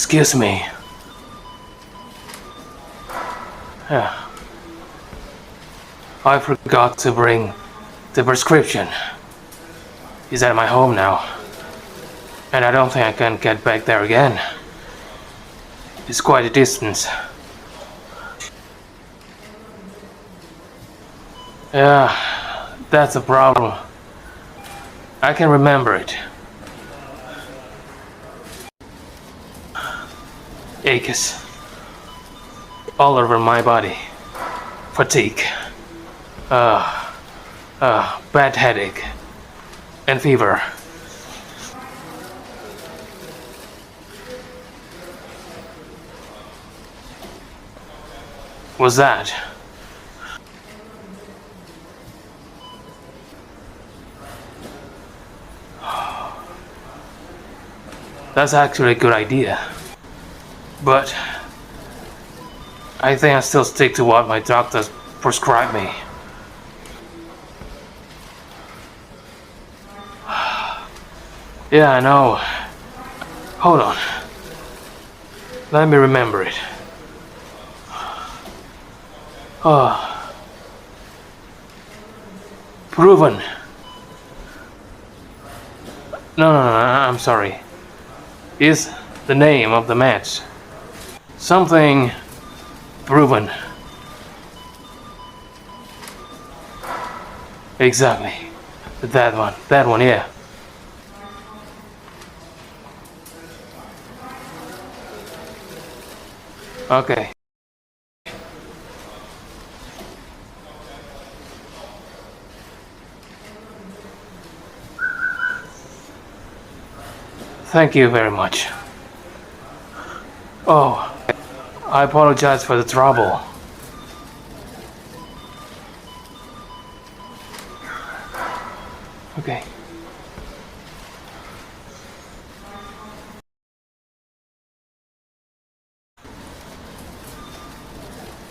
Excuse me. Yeah. I forgot to bring the prescription. He's at my home now. And I don't think I can get back there again. It's quite a distance. Yeah, that's a problem. I can remember it. Aches all over my body. Fatigue. Bad headache. And fever. Was that? That's actually a good idea. But I think I still stick to what my doctors prescribed me. Yeah, I know. Hold on. Let me remember it. Proven. No, I'm sorry. Is the name of the match. Something proven. Exactly. That one, yeah. Okay. Thank you very much. Oh, I apologize for the trouble. Okay.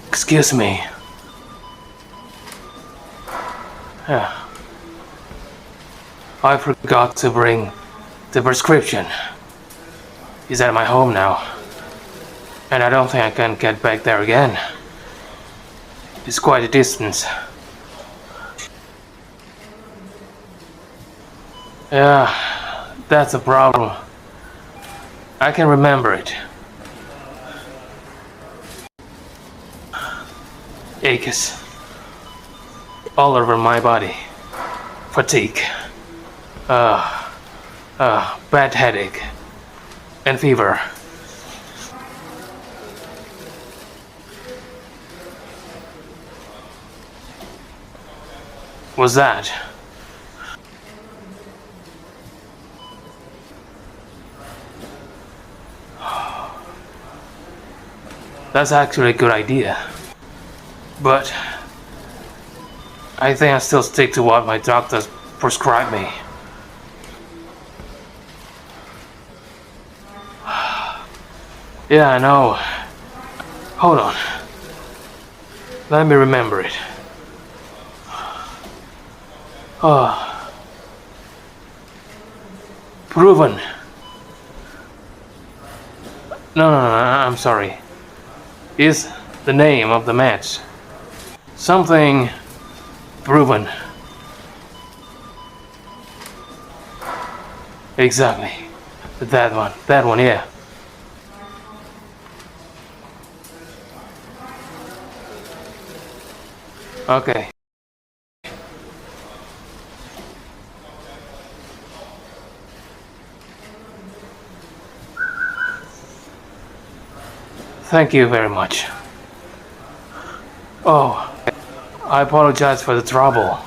Excuse me. Yeah. I forgot to bring the prescription. He's at my home now. And I don't think I can get back there again. It's quite a distance. Yeah, that's a problem. I can remember it. Aches all over my body. Fatigue. Bad headache. And fever. Was that? That's actually a good idea. But I think I still stick to what my doctors prescribed me. Yeah, I know. Hold on. Let me remember it. Proven. No, I'm sorry. Is the name of the match. Something proven. Exactly. That one, yeah. Okay. Thank you very much. Oh, I apologize for the trouble.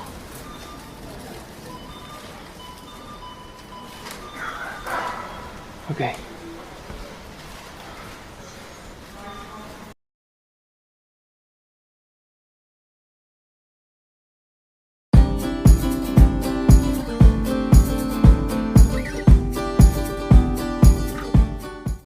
Okay.